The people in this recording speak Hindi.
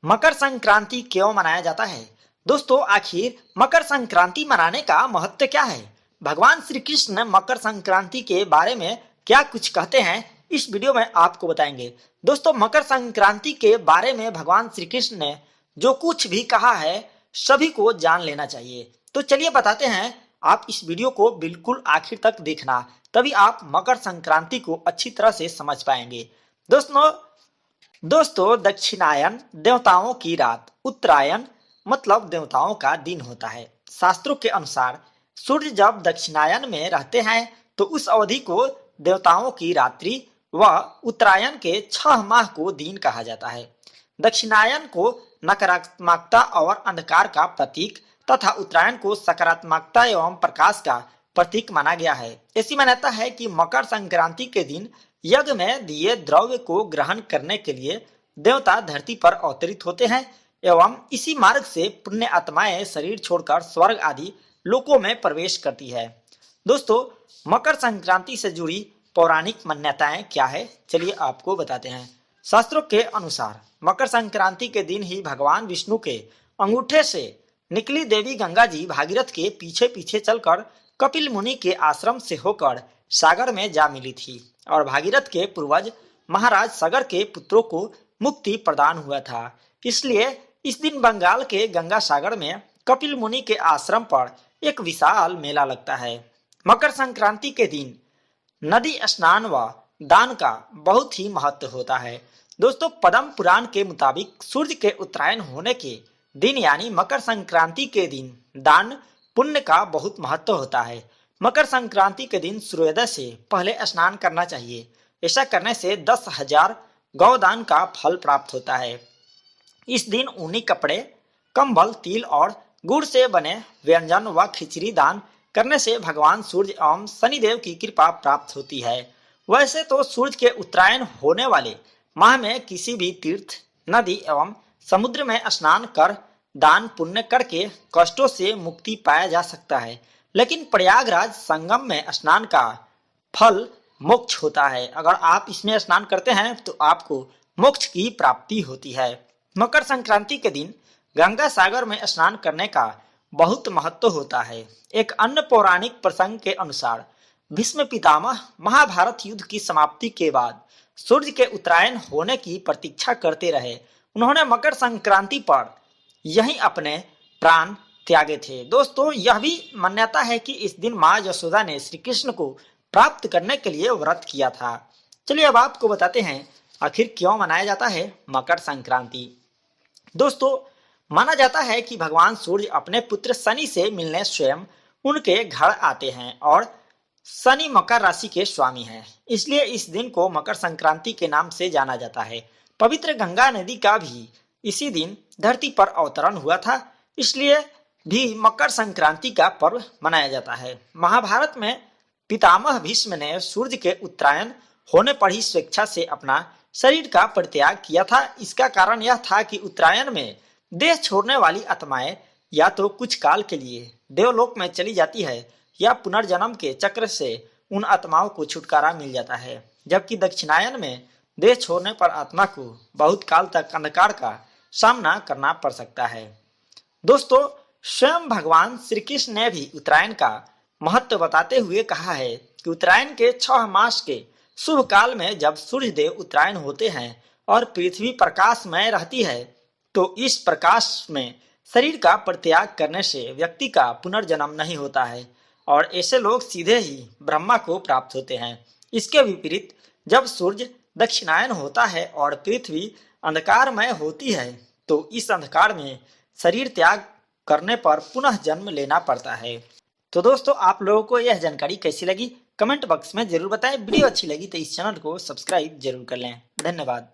मकर संक्रांति क्यों मनाया जाता है? दोस्तों, आखिर मकर संक्रांति मनाने का महत्व क्या है? भगवान श्री कृष्ण मकर संक्रांति के बारे में क्या कुछ कहते हैं, इस वीडियो में आपको बताएंगे। दोस्तों, मकर संक्रांति के बारे में भगवान श्री कृष्ण ने जो कुछ भी कहा है सभी को जान लेना चाहिए। तो चलिए बताते हैं। आप इस वीडियो को बिल्कुल आखिर तक देखना, तभी आप मकर संक्रांति को अच्छी तरह से समझ पाएंगे। दोस्तों, दक्षिणायन देवताओं की रात, उत्तरायण मतलब देवताओं का दिन होता है। शास्त्रों के अनुसार सूर्य जब दक्षिणायन में रहते हैं तो उस अवधि को देवताओं की रात्रि व उत्तरायण के 6 माह को दिन कहा जाता है। दक्षिणायन को नकारात्मकता और अंधकार का प्रतीक तथा उत्तरायण को सकारात्मकता एवं प्रकाश का प्रतीक माना गया है। ऐसी मान्यता है कि मकर संक्रांति के दिन यज्ञ में दिए द्रव्य को ग्रहण करने के लिए देवता धरती पर अवतरित होते हैं एवं इसी मार्ग से पुण्य आत्माएं शरीर छोड़कर स्वर्ग आदि लोकों में प्रवेश करती है। दोस्तों, मकर संक्रांति से जुड़ी पौराणिक मान्यताएं क्या है, चलिए आपको बताते हैं। शास्त्रों के अनुसार मकर संक्रांति के दिन ही भगवान विष्णु के अंगूठे से निकली देवी गंगा जी भागीरथ के पीछे पीछे चलकर कपिल मुनि के आश्रम से होकर सागर में जा मिली थी और भागीरथ के पूर्वज महाराज सागर के पुत्रों को मुक्ति प्रदान हुआ था। इसलिए इस दिन बंगाल के गंगा सागर में कपिल मुनि के आश्रम पर एक विशाल मेला लगता है। मकर संक्रांति के दिन नदी स्नान व दान का बहुत ही महत्व होता है। दोस्तों, पद्म पुराण के मुताबिक सूर्य के उत्तरायण होने के दिन यानी मकर संक्रांति के दिन दान पुण्य का बहुत महत्व होता है। मकर संक्रांति के दिन सूर्योदय से पहले स्नान करना चाहिए। ऐसा करने से 10,000 गौदान का फल प्राप्त होता है। इस दिन ऊनी कपड़े, कंबल, तिल और गुड़ से बने व्यंजन व खिचड़ी दान करने से भगवान सूर्य एवं शनिदेव की कृपा प्राप्त होती है। वैसे तो सूर्य के उत्तरायण होने वाले माह में किसी भी तीर्थ, नदी एवं समुद्र में स्नान कर दान पुण्य करके कष्टों से मुक्ति पाया जा सकता है, लेकिन प्रयागराज संगम में स्नान का फल मोक्ष होता है। अगर आप इसमें स्नान करते हैं तो आपको मोक्ष की प्राप्ति होती है। मकर संक्रांति के दिन गंगा सागर में स्नान करने का बहुत महत्व होता है। एक अन्य पौराणिक प्रसंग के अनुसार भीष्म पितामह महाभारत युद्ध की समाप्ति के बाद सूर्य के उत्तरायण होने की प्रतीक्षा करते रहे। उन्होंने मकर संक्रांति पर यही अपने प्राण त्यागे थे। दोस्तों, यह भी मान्यता है कि इस दिन माँ यशोदा ने श्री कृष्ण को प्राप्त करने के लिए व्रत किया था। चलिए अब आपको बताते हैं आखिर क्यों मनाया जाता है मकर संक्रांति। दोस्तों, माना जाता है कि भगवान सूर्य अपने पुत्र शनि से मिलने स्वयं उनके घर आते हैं और शनि मकर राशि के स्वामी हैं। इसलिए इस दिन को मकर संक्रांति के नाम से जाना जाता है। पवित्र गंगा नदी का भी इसी दिन धरती पर अवतरण हुआ था, इसलिए भी मकर संक्रांति का पर्व मनाया जाता है। महाभारत में पितामह भीष्म ने सूर्य के उत्तरायण होने पर ही स्वेच्छा से अपना शरीर का परित्याग किया था। इसका कारण यह था कि उत्तरायण में देह छोड़ने वाली आत्माएं या तो कुछ काल के लिए देवलोक में चली जाती है या पुनर्जन्म के चक्र से उन आत्माओं को छुटकारा मिल जाता है, जबकि दक्षिणायन में देह छोड़ने पर आत्मा को बहुत काल तक अंधकार का सामना करना पड़ सकता है। दोस्तों, स्वयं भगवान श्री कृष्ण ने भी उत्तरायण का महत्व बताते हुए कहा है कि उत्तरायण के 6 मास के शुभ काल में जब सूर्य देव उत्तरायण होते हैं और पृथ्वी प्रकाशमय रहती है तो इस प्रकाश में शरीर का परित्याग करने से व्यक्ति का पुनर्जन्म नहीं होता है और ऐसे लोग सीधे ही ब्रह्मा को प्राप्त होते हैं। इसके विपरीत जब सूर्य दक्षिणायन होता है और पृथ्वी अंधकारमय होती है तो इस अंधकार में शरीर त्याग करने पर पुनः जन्म लेना पड़ता है। तो दोस्तों, आप लोगों को यह जानकारी कैसी लगी कमेंट बॉक्स में जरूर बताएं। वीडियो अच्छी लगी तो इस चैनल को सब्सक्राइब जरूर कर लें। धन्यवाद।